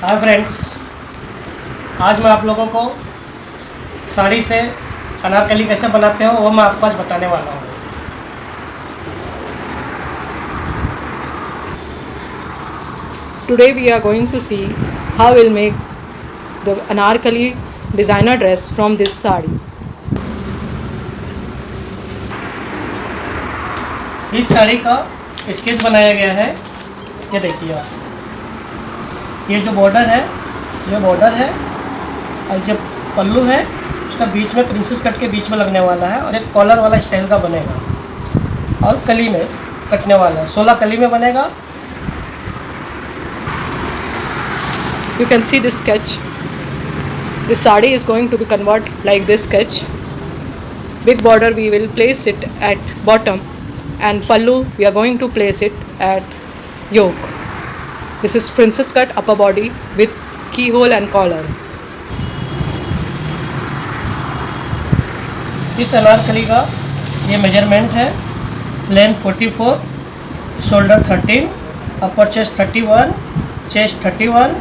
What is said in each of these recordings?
Hi friends, आज मैं आप लोगों को साड़ी से अनारकली कैसे बनाते हो वो मैं आपको आज बताने वाला हूँ। Today we are going to see how we'll make the Anarkali designer dress from this sari. इस साड़ी का स्केच बनाया गया है। ये देखिए आप, ये जो बॉर्डर है ये बॉर्डर है और जो पल्लू है उसका बीच में प्रिंसेस कट के बीच में लगने वाला है और एक कॉलर वाला स्टाइल का बनेगा और कली में कटने वाला है। 16 कली में बनेगा। You can see this sketch. This sari is going to be converted like this sketch. Big border we will place it at bottom and pallu we are going to place it at yoke. This is princess cut upper body with keyhole and collar. इस अनारकली का ये measurement है। Length 44, shoulder 13, अपर chest 31, chest 31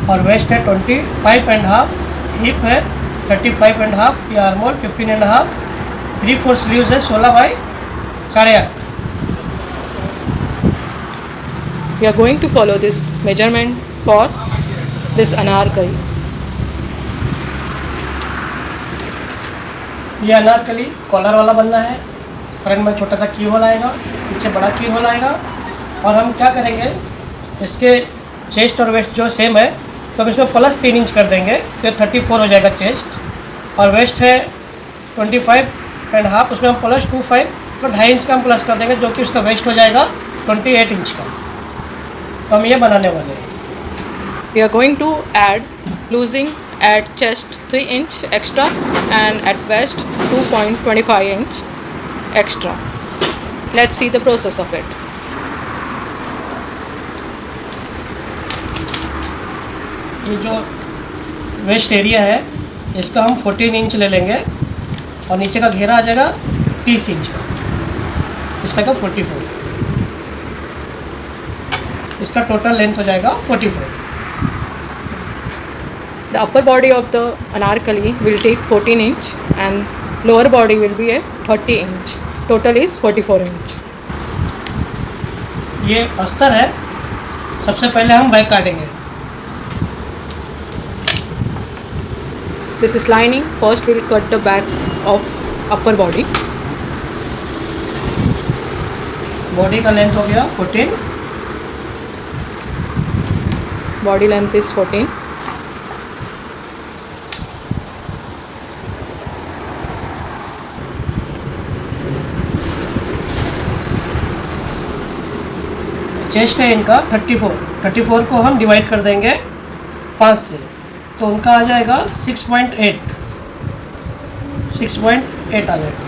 और waste है 25.5, hip है 35.5, ये arm hole 15.5, 3/4 sleeves है 16 by 8.5। We are going to follow this measurement for this anarkali. ये अनारकली कॉलर वाला बनना है। फ्रंट में छोटा सा की होल आएगा, पीछे बड़ा की होल आएगा और हम क्या करेंगे, इसके चेस्ट और वेस्ट जो सेम है तो हम इसमें प्लस 3 इंच कर देंगे तो 34 हो जाएगा चेस्ट। और वेस्ट है 25.5, उसमें हम प्लस 25 तो 2.5 इंच का हम प्लस कर देंगे जो कि उसका वेस्ट हो जाएगा 28 इंच का। तो हम ये बनाने वाले हैं। We are going to add loosing at chest 3 inch extra and at waist 2.25 inch extra. Let's see the process of it. ये जो वेस्ट एरिया है इसका हम 14 इंच ले लेंगे और नीचे का घेरा आ जाएगा 30 इंच का, इसका का 44। इसका टोटल लेंथ हो जाएगा 44। The upper body of the anarkali will take 14 inch and lower body will be a 30 inch. Total is 44 inch. ये अस्तर है। सबसे पहले हम बैक काटेंगे। This is lining. First we'll cut the back of upper body. Body का length हो गया 14, Body length is 14. चेस्ट है इनका 34 को हम डिवाइड कर देंगे 5 से तो उनका आ जाएगा 6.8 आ जाएगा।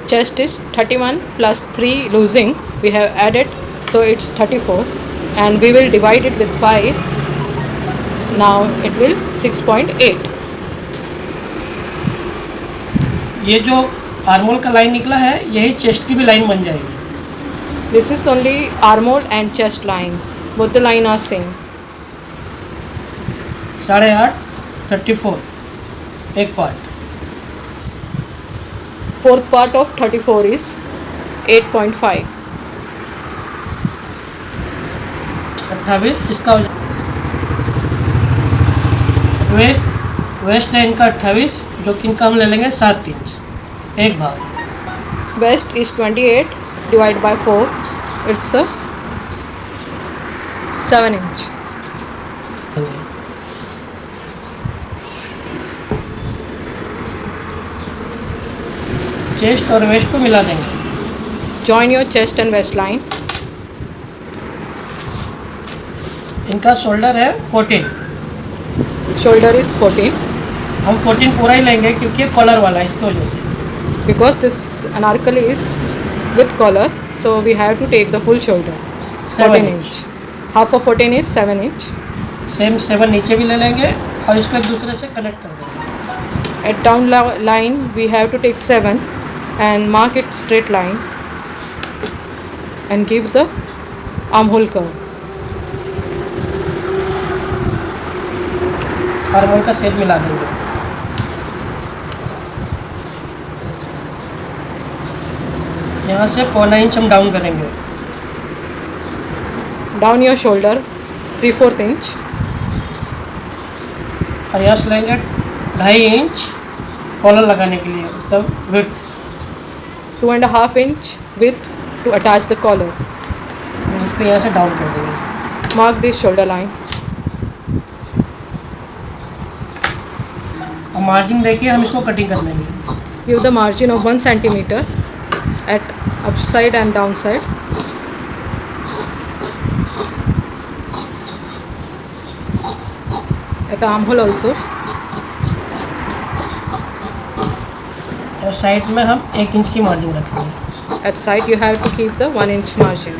Chest is 31 plus 3 loosing we have added, so it's 34 and we will divide it with 5. Now it will 6.8. ये जो आर्मोल का लाइन निकला है यही चेस्ट की भी लाइन बन जाएगी। This is only armhole and chest line. Both the line are same. 8.5 34 एक part, Fourth part of 34 is 8.5. 28 इसका वेस्ट है इनका 28 जो कि इनका हम ले लेंगे 7 इंच एक भाग। Waist is 28 divided by 4. It's a 7 inch. Chest और वेस्ट को मिला देंगे। Join your chest and waist line. इनका शोल्डर है 14, Shoulder is 14. हम 14 पूरा ही लेंगे क्योंकि ये कॉलर वाला है इसकी वजह से। Because this anarkali is with collar, so we have to take the full shoulder. 14 inch. Half of 14 is 7 inch. Same 7 नीचे भी ले लेंगे और इसको एक दूसरे से कनेक्ट कर देंगे। At down line we have to take 7 and mark it straight line and give the armhole curve. Armhole का शेप मिला देंगे। यहाँ से 1.25 इंच हम डाउन करेंगे। Down your shoulder 3/4 inch. और यहाँ से लेंगे 2.5 इंच कॉलर लगाने के लिए, मतलब width. 2.5 inch width to attach the collar. उसको यहाँ से डाउन कर देंगे। Mark this shoulder line. और मार्जिन देके हम इसको कटिंग कर लेंगे। Give the margin of 1 centimeter at upside and downside. At armhole also. और साइड में हम 1 इंच की मार्जिन रखेंगे। At side you have to keep the 1 inch margin.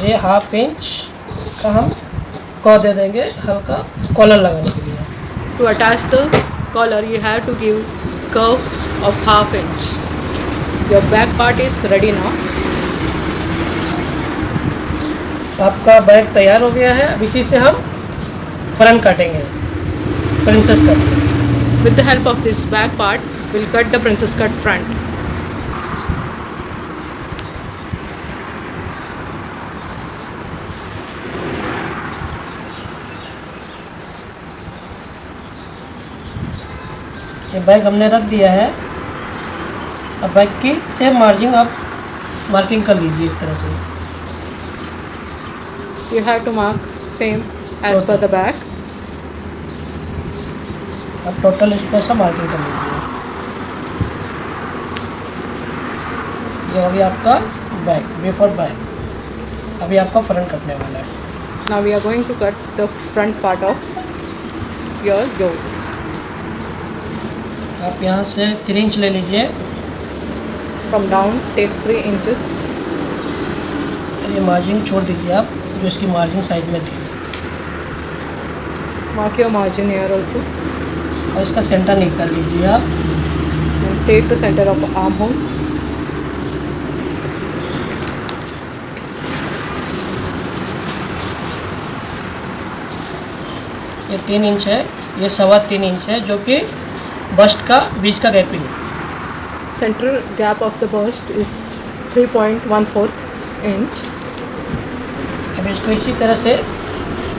ये 1/2 इंच का हम कॉ दे देंगे हल्का कॉलर लगाने के लिए। To attach the collar you have to give curve of 1/2 inch. Your back part is ready now. आपका बैग तैयार हो गया है। अब इसी से हम फ्रंट काटेंगे, princess cut. With the help of this back part, we'll cut the princess cut front. ये बैग हमने रख दिया है। अब बैग की सेम मार्जिन आप मार्किंग कर लीजिए इस तरह से। You have to mark same as per the back. अब टोटल इसको ऐसा मार्किंग कर लीजिए। ये हो गया आपका बैक, बिफोर बैक। अभी आपका फ्रंट कटने वाला है। Now we are going to cut the front part of your yoke. आप यहाँ से 3 इंच ले लीजिए। From down, take 3 inches. ये मार्जिन छोड़ दीजिए आप, जो इसकी मार्जिन साइड में थी। Mark your margin here also. और इसका सेंटर निकाल लीजिए आप। And take the center of the armhole. ये 3 इंच है, ये 3.25 इंच है, जो कि बस्ट का बीच का gapping. Center gap of the bust is 3.14 inch. अब इसको इसी तरह से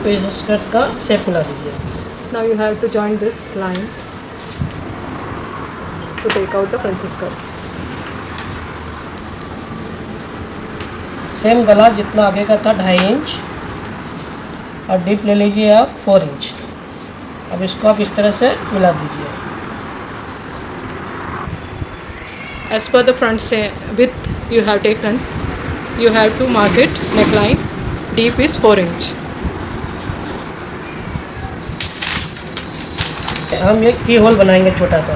प्रिंसेस कट का शेप मिला दीजिए। Now you have to join this line to take out the princess cut. Same गला जितना आगे का था 2.5 इंच, और डीप ले लीजिए आप 4 इंच। अब इसको आप इस तरह से मिला दीजिए। As per the front say width you have taken, you have to mark it neckline. Deep is 4 inch. हम ये की होल बनाएंगे छोटा सा।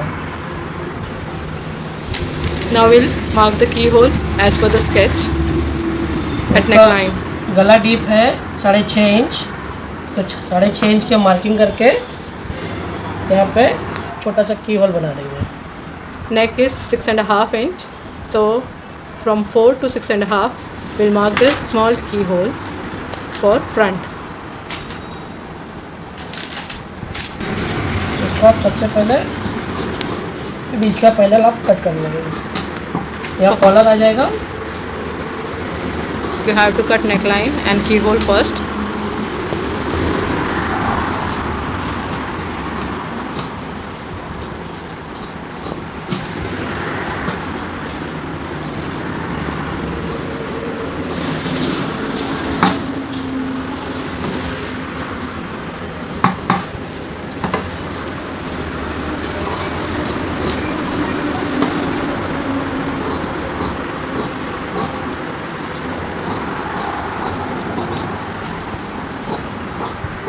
Now we'll mark the keyhole as per the sketch at उसका neckline. गला डीप है 6.5 inch, तो 6.5 इंच की मार्किंग करके यहाँ पे छोटा सा की होल बना देंगे। Neck is 6.5 inch. So from 4 to 6.5 we'll mark the small keyhole for front. इसको आप सबसे पहले बीच का पैनल आप कट कर लेंगे। यहाँ कॉलर आ जाएगा। You have to cut neckline and keyhole first.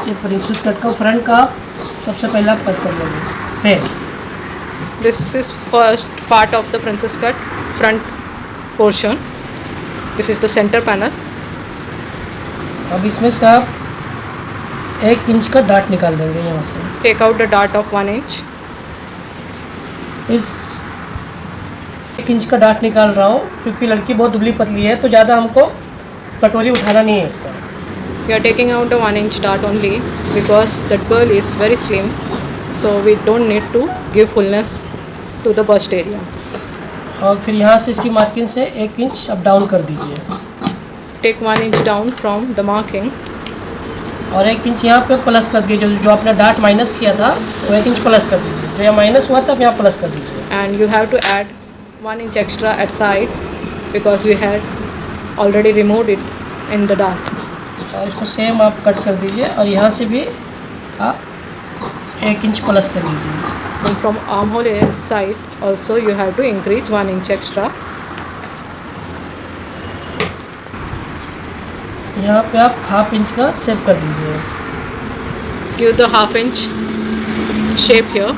ये प्रिंसेस कट का फ्रंट का सबसे पहले आप कट कर लेंगे same. This is first part of the princess cut front portion. This is the center panel. अब इसमें से आप 1 इंच का डाट निकाल देंगे यहाँ से। Take out the dart of 1 inch. इस 1 इंच का डाट निकाल रहा हूँ क्योंकि लड़की बहुत दुबली पतली है, तो ज़्यादा हमको कटोरी उठाना नहीं है इसका। We are taking out the 1 inch dart only because that girl is very slim, so we don't need to give fullness to the bust area. और फिर यहाँ से इसकी मार्किंग से 1 इंच अप डाउन कर दीजिए। Take 1 inch down from the marking और 1 inch यहाँ पे प्लस कर दीजिए। जो आपने डार्ट माइनस किया था वो 1 इंच प्लस कर दीजिए। जो यहाँ माइनस हुआ था अब यहाँ प्लस कर दीजिए। and you have to add 1 inch extra at side because we had already removed it in the dart. और इसको सेम आप कट कर दीजिए और यहाँ से भी आप 1 इंच प्लस कर दीजिए। And from armhole side also you have to increase 1 inch extra. यहाँ पे आप हाफ इंच का शेप कर दीजिए। Give the half inch shape here.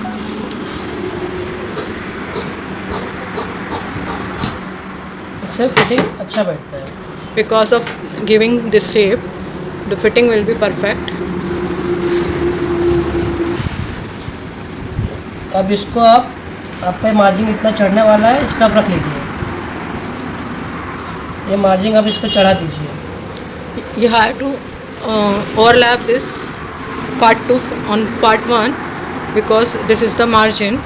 इससे फिटिंग अच्छा बैठता है। Because of giving this shape, the fitting will be perfect. अब इसको आपका मार्जिन इतना चढ़ने वाला है, इसका आप रख लीजिए। ये मार्जिन अब इसको चढ़ा दीजिए। You have to overlap this part 2 on part 1 because this is the margin.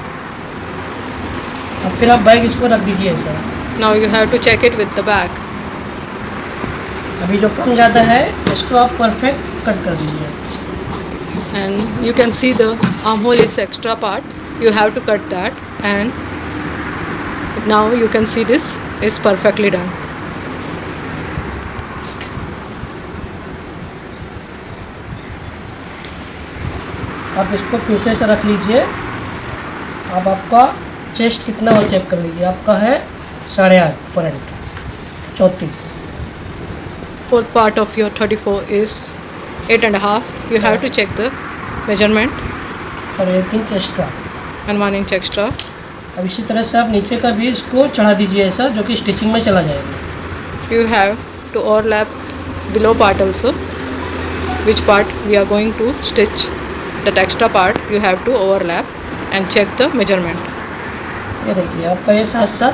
अब फिर आप बैग इसको रख दीजिए ऐसा। Now you have to check it with the back. अभी जो कम ज़्यादा है इसको आप परफेक्ट कट कर दीजिए। And you can see the armhole is extra part. You have to cut that, and now you can see this is perfectly done. आप इसको फिर से ऐसा रख लीजिए। अब आपका चेस्ट कितना और चेक कर लीजिए। आपका है 8.5 front 34। Fourth part of your 34 is 8.5. You have to check the measurement और 1 inch extra. and 1 inch extra. अब इसी तरह से आप नीचे का भी इसको चढ़ा दीजिए ऐसा, जो कि स्टिचिंग में चला जाएगा। You have to overlap below part also, which part we are going to stitch. That extra part you have to overlap and check the measurement. ये देखिए आपका ये 7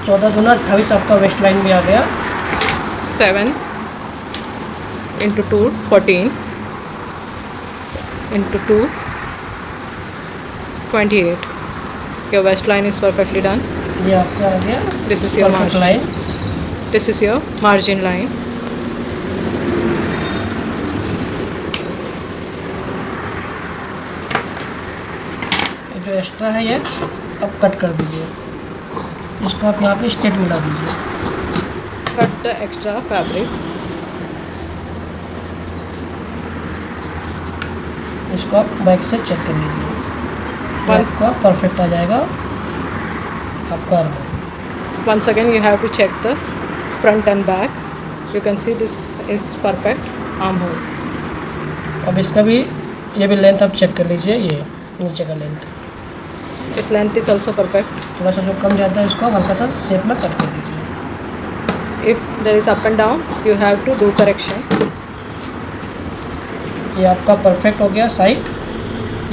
14 दूना 28 आपका वेस्ट लाइन भी आ गया। 7 into 2 14 into 2 28. Your waistline is perfectly done. ये आपका आ गया This is your perfect margin. Line. This is your margin line. जो एक्स्ट्रा है ये अब कट कर दीजिए। इसको आप यहाँ पे स्ट्रेट मिला दीजिए। Cut the extra fabric. इसको आप बैक से चेक कर लीजिए। One- आपका परफेक्ट आ जाएगा आपका arm. Once again you have to check the front and back. You can see this is perfect armhole. अब इसका भी ये भी लेंथ आप चेक कर लीजिए। ये नीचे का length This length is also perfect. थोड़ा सा जो कम जाता है इसको आप हल्का सा शेप में कट कर दीजिए। If there is up and down, you have to do correction. ये आपका परफेक्ट हो गया साइड।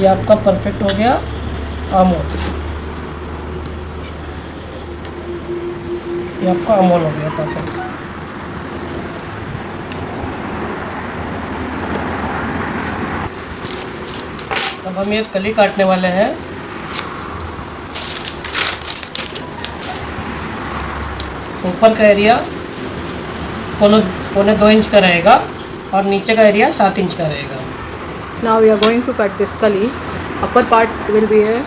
ये आपका परफेक्ट हो गया आर्महोल। ये आपका आर्महोल हो गया परफेक्ट। अब हम ये कली काटने वाले हैं। ऊपर का एरिया पौने 2 इंच का रहेगा और नीचे का एरिया 7 इंच का रहेगा। Now we are going to cut this kali. Upper part will be a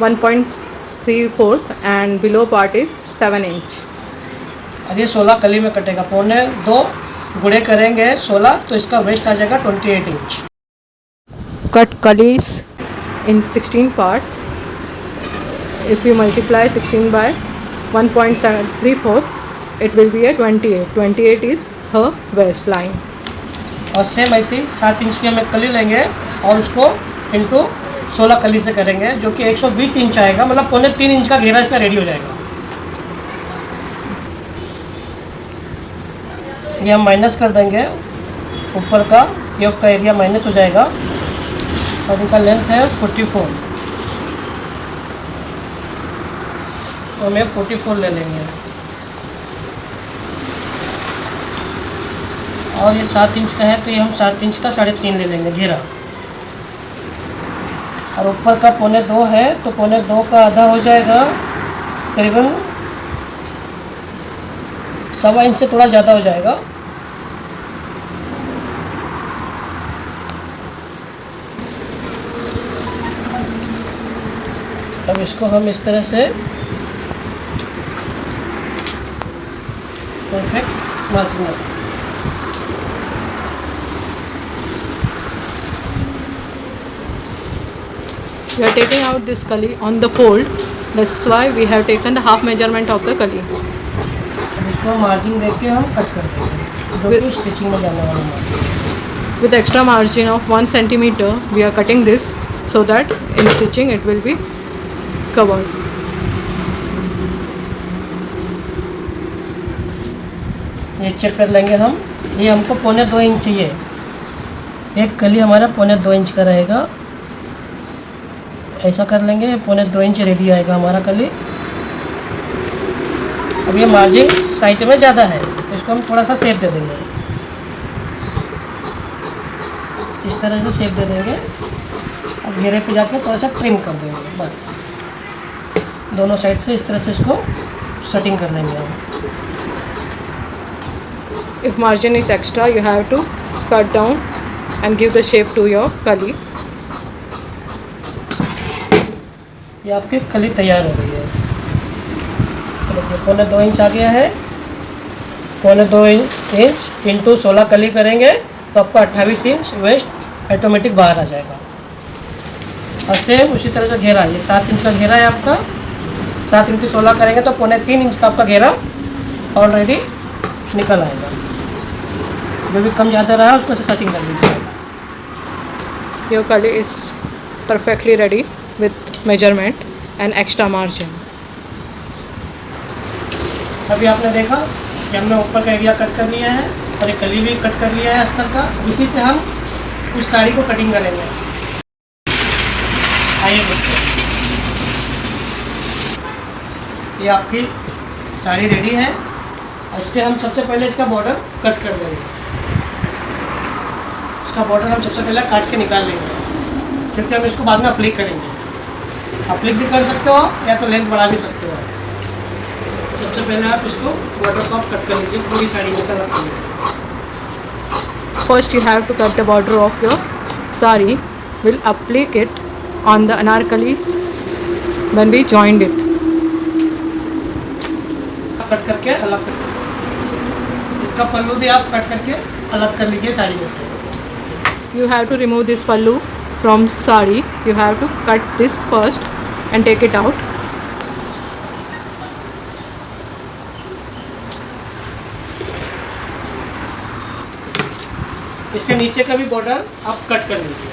1.34 and below part is 7 inch. और ये 16 कली में कटेगा। पौने 2 गुड़े करेंगे 16 तो इसका वेस्ट आ जाएगा 28 inch. Cut kalis in 16 part. If you multiply 16 by 1.734, it will be a 28. 28 is her waistline. और सेम ऐसे ही 7 इंच की हम एक कली लेंगे और उसको इंटू 16 कली से करेंगे, जो कि 120 इंच आएगा। मतलब पौने 3 इंच का घेरा इसका रेडी हो जाएगा। ये हम माइनस कर देंगे ऊपर का, ये का एरिया माइनस हो जाएगा। और इनका लेंथ है 44, तो हम 44 ले लेंगे। और ये 7 इंच का है तो ये हम 7 इंच का 3.5 ले लेंगे घेरा। और ऊपर का 1.25 है तो 1.25 का आधा हो जाएगा, करीबन 1.25 इंच से थोड़ा ज़्यादा हो जाएगा। अब इसको हम इस तरह से परफेक्ट मार्किंग करें। We are taking out this kali on the fold. That's why we have taken the half measurement of the kali. अब इसको मार्जिन देके हम कट कर देंगे, जो कि स्टिचिंग में जाने वाला margin. With extra margin of 1 centimeter, we are cutting this so that in stitching it will be covered. ये चेक कर लेंगे हम। ये हमको 1.25 इंच चाहिए, एक कली हमारा 1.25 इंच का रहेगा। ऐसा कर लेंगे, 1.25 इंच रेडी आएगा हमारा कली। अब ये मार्जिन साइड में ज़्यादा है तो इसको हम थोड़ा सा शेप दे देंगे, इस तरह से शेप दे देंगे। अब घेरे पे जाके थोड़ा सा ट्रिम कर देंगे, बस दोनों साइड से इस तरह से इसको सेटिंग कर लेंगे हम। If margin is extra, you have to cut down and give the shape to your kali. ये आपकी कली तैयार हो गई है। तो देखिए 1.25 इंच आ गया है। 1.25 इंच इंटू 16 कली करेंगे तो आपको 28 इंच वेस्ट ऑटोमेटिक बाहर आ जाएगा। और सेम उसी तरह से घेरा, ये 7 इंच का घेरा है आपका, 7 इंटू 16 करेंगे तो 3.25 इंच का आपका घेरा ऑलरेडी निकल आएगा। जो भी कम ज़्यादा रहा है उसको से सेटिंग कर दीजिए। Your kali is perfectly ready with measurement and extra margin. अभी आपने देखा कि हमने ऊपर का एरिया कट कर लिया है और एक कली भी कट कर लिया है अस्तर का। इसी से हम उस साड़ी को कटिंग करेंगे। आइए देखते हैं। ये आपकी साड़ी रेडी है। इसके हम सबसे पहले इसका बॉर्डर कट कर देंगे। इसका बॉर्डर हम सबसे पहले काट के निकाल लेंगे, क्योंकि हम इसको बाद में अप्लिक करेंगे। अप्लिक भी कर सकते हो या तो लेंथ बढ़ा भी सकते हो। सबसे पहले आप इसको बॉर्डर को कट कर लीजिए, पूरी साड़ी में से अलग कर लीजिए। First, you have to cut the border of your sari. We'll applique it on the anarkalis when we joined it. Cut करके अलग कर, इसका पल्लू भी आप कट करके अलग कर लीजिए साड़ी में से। You have to remove this pallu from sari. You have to cut this first and take it out. इसके नीचे का भी बॉर्डर आप कट कर लीजिए।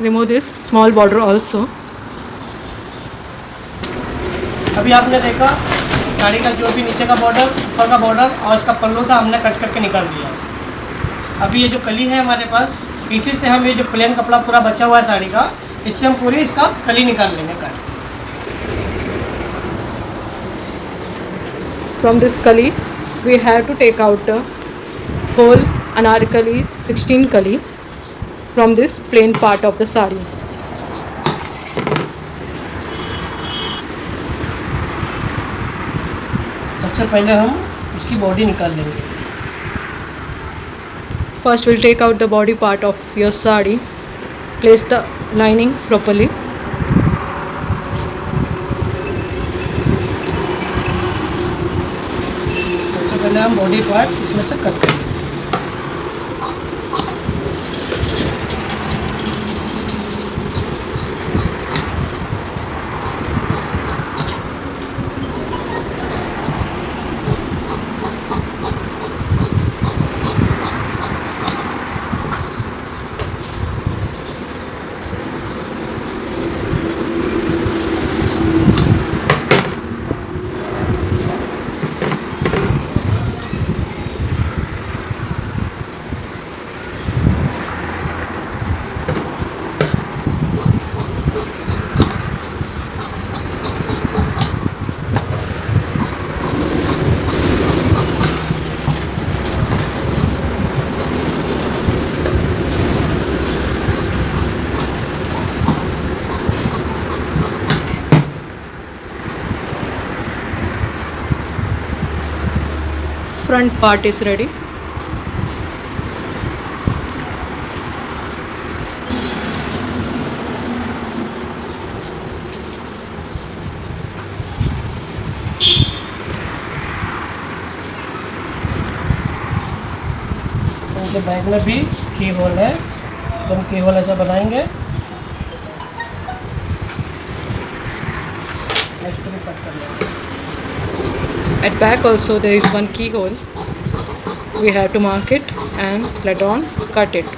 Remove this small border also. अभी आपने देखा साड़ी का जो भी नीचे का बॉर्डर, ऊपर का बॉर्डर और इसका पल्लू था हमने कट करके निकाल दिया। अभी ये जो कली है हमारे पास, इसी से हम ये जो प्लेन कपड़ा पूरा बचा हुआ है साड़ी का, इससे हम पूरी इसका कली निकाल लेंगे cut. From this kali, we have to take out the whole anarkali's 16 kali from this plain part of the sari. सबसे पहले हम उसकी बॉडी निकाल लेंगे। First, we'll take out the body part of your sari. Place the lining properly. सबसे पहले हम body part इसमें से कट करेंगे। front part is ready. इनके बैक में भी की होल है, हम की होल ऐसा बनाएंगे। इसको भी कट कर लेंगे। At back also there is one keyhole. We have to mark it and later on cut it.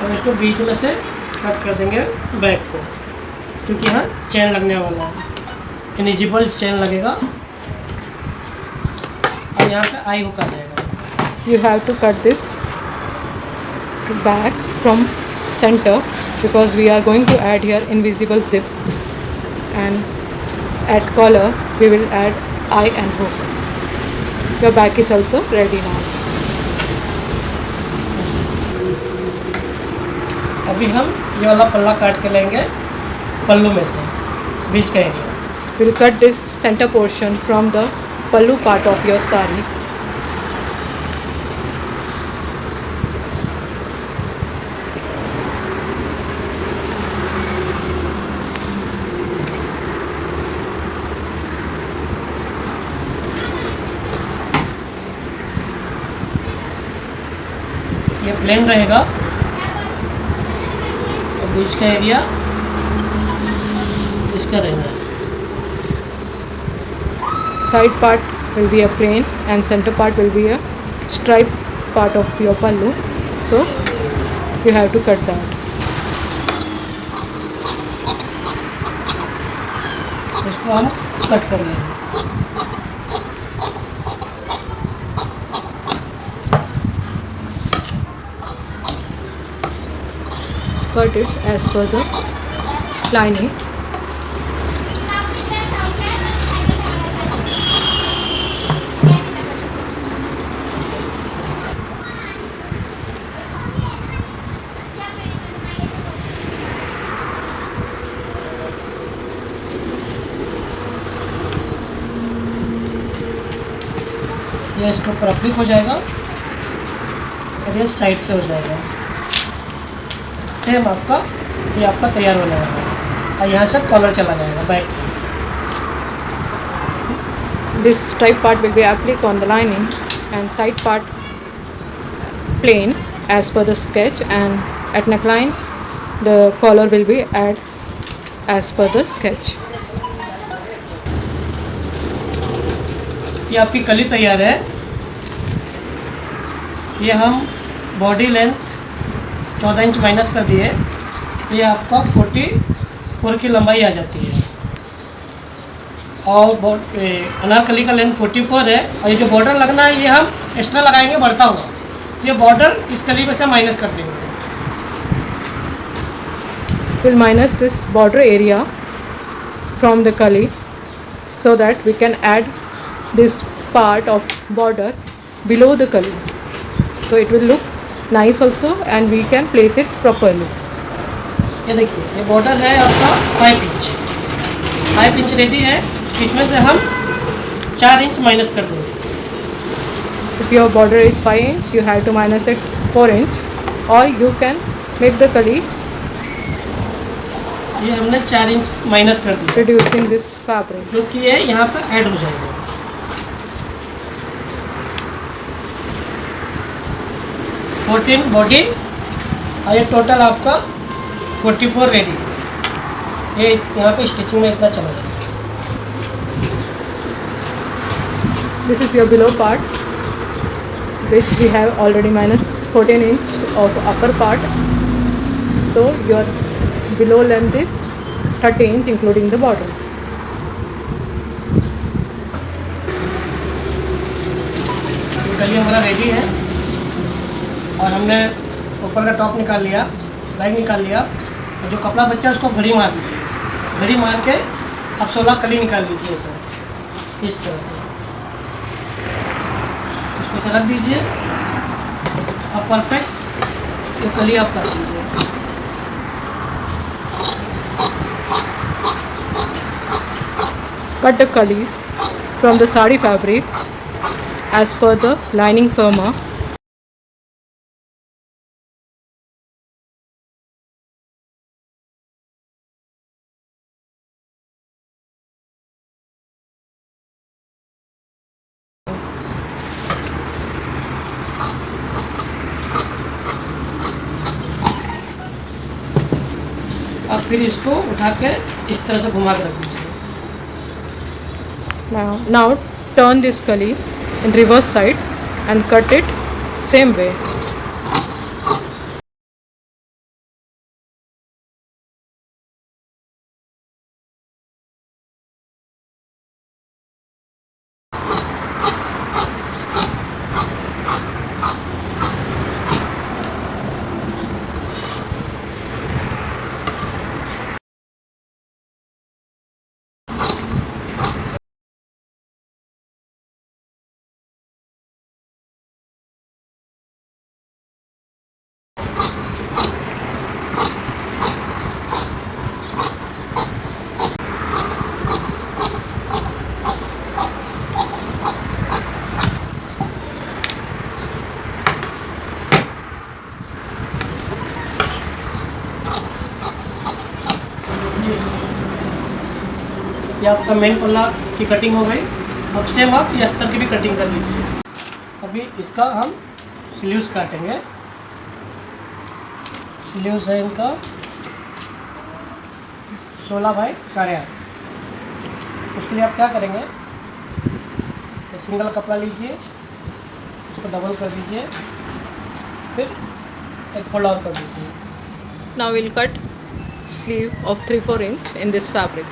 और इसको बीच में से कट कर देंगे बैक को, क्योंकि यहाँ चेन लगने वाला है, इनिजिबल चेन लगेगा और यहाँ पे आई हुक आ जाएगा। You have to cut this back from center because we are going to add here invisible zip, and at collar we will add eye and hook. Your back is also ready now. अभी हम ये वाला पल्ला काट के लेंगे पल्लू में से, बीच का area. We'll cut this center portion from the pallu part of your sari. ये प्लेन रहेगा और बीच का एरिया इसका रहना है। Side part will be a plain and center part will be a stripe part of your pallu, so you have to cut that. इसको हम cut कर लेंगे। Cut it as per the lining. ये इसको properly हो जाएगा और ये साइड से हो जाएगा। सेम आपका ये आपका तैयार होने वाला है और यहाँ से कॉलर चला जाएगा back. This stripe part will be applied on the lining and side part plain as per the sketch, and at neckline the collar will be add as per the sketch. ये आपकी कली तैयार है। ये हम body length 14 inch minus कर दिए, ये आपका 44 की लंबाई आ जाती है और अनारकली का लेंथ 44 है। और ये जो बॉर्डर लगना है ये हम एक्स्ट्रा लगाएंगे बढ़ता हुआ, ये बॉर्डर इस कली में से माइनस कर देंगे। We'll minus this border area from the kali so that we can add this part of border below the kali, so it will look nice also and we can place it properly. ये देखिए ये border है आपका 5 inch ready है। इसमें से हम 4 inch minus कर देंगे। If your border is 5 inch, you have to minus it 4 inch, or you can make the kali ये हमने 4 इंच माइनस कर दिया, reducing this fabric. जो कि ये यहाँ पर ऐड हो जाएगा। 14 बॉडी और ये टोटल आपका 44 रेडी। ये यहाँ पे स्टिचिंग में इतना चला जाएगा। This is your below part, which we have already minus 14 inch of upper part, so your below length is 30 inch including the border. कली हमारा रेडी है और हमने ऊपर का टॉप निकाल लिया, लाइन निकाल लिया, और जो कपड़ा बचा है उसको घड़ी मार दीजिए। घड़ी मार के आप 16 कली निकाल लीजिए सर, इस तरह से। इसे रख दीजिए। अब परफेक्ट ये कली आप कर दीजिए। Cut the cullies from the sari fabric as per the lining firma. अब फिर इसको उठा के इस तरह से घुमा के रख दीजिए। Now turn this cully in reverse side and cut it same way. ये आपका मेन पल्ला की कटिंग हो गई। अब सेम आप ये अस्तर की भी कटिंग कर लीजिए। अभी इसका हम स्लीव्स काटेंगे। स्लीव्स है इनका 16 बाई 8.5। उसके लिए आप क्या करेंगे, तो सिंगल कपड़ा लीजिए, उसको डबल कर दीजिए, फिर एक फोल्ड और कर दीजिए। Now we'll cut sleeve of 3/4 inch in this fabric.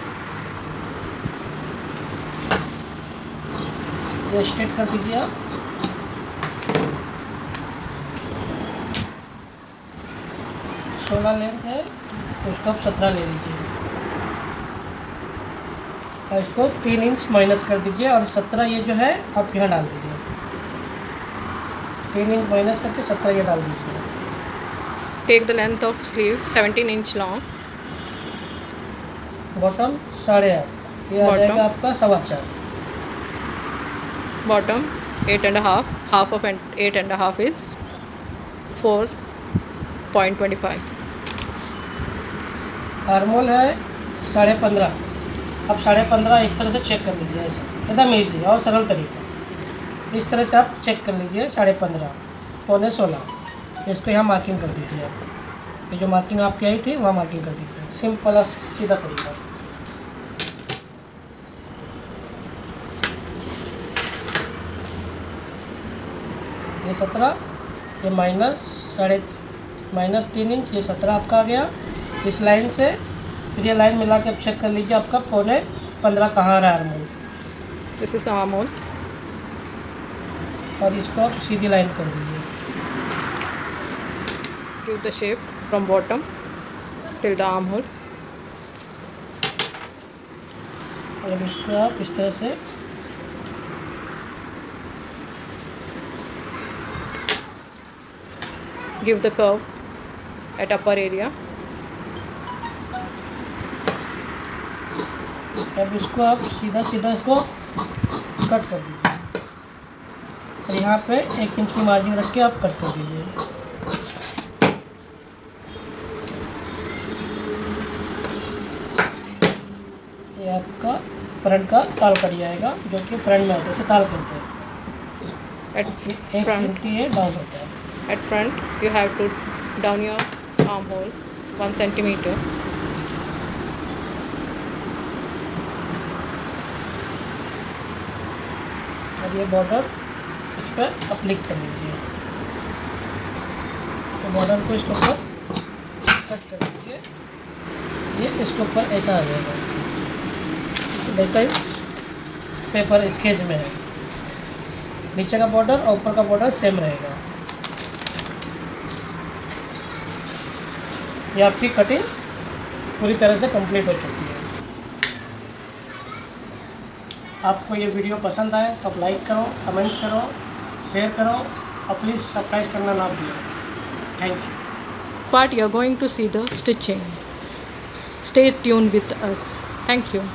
ये स्ट्रेट कर दीजिए आप। सोलह लेंथ है तो उसको आप 17 ले लीजिए और इसको 3 इंच माइनस कर दीजिए और 17 ये जो है आप यहाँ डाल दीजिए। 3 इंच माइनस करके 17 ये डाल दीजिए। Take the length of sleeve 17 inch long. Bottom 8.5, ये आ Bottom. जाएगा आपका 4.25। Bottom 8.5. Half of 8.5 is 4.25. आर्मोल है 15.5। अब 15.5 इस तरह से चेक कर लीजिए, ऐसे एकदम ईजी और सरल तरीका। इस तरह से आप चेक कर लीजिए 15.5 पौने 16। इसको यहाँ मार्किंग कर दीजिए आप। ये जो मार्किंग आपकी आई थी वहाँ मार्किंग कर दीजिए। सिंपल और सीधा तरीका। ये 17, ये माइनस 3 इंच, ये 17 आपका आ गया। इस लाइन से फिर ये लाइन मिला के आप चेक कर लीजिए आपका पौने 15 कहाँ आ रहा है आर्मोल। This is armhole. और इसको आप सीधी लाइन कर दीजिए। Give the shape from bottom till the armhole. और अब इसको आप इस तरह से Give the curve at upper area. अब इसको आप सीधा सीधा इसको कट कर दीजिए और यहाँ पे 1 इंच की मार्जिन रख के आप कट कर दीजिए। ये आपका फ्रंट का ताल कट जाएगा, जो कि फ्रंट में आता है, इसे ताल कहते हैं। At 1 front, सेंटी ये डाउन होता है। at front, you have to down your armhole 1 centimeter. और ये बॉर्डर इस पर अप्लिक कर लीजिए। तो बॉर्डर को इसके ऊपर कट कर दीजिए। ये इसके ऊपर ऐसा आ जाएगा, जैसा इस पेपर स्केच में है। नीचे का बॉर्डर और ऊपर का बॉर्डर सेम रहेगा। ये आपकी कटिंग पूरी तरह से कंप्लीट हो चुकी है। आपको ये वीडियो पसंद आए तो आप लाइक करो, कमेंट्स करो, शेयर करो और प्लीज़ सब्सक्राइब करना ना भूलो। Thank you. Part you are going to see the stitching. Stay tuned with us. Thank you.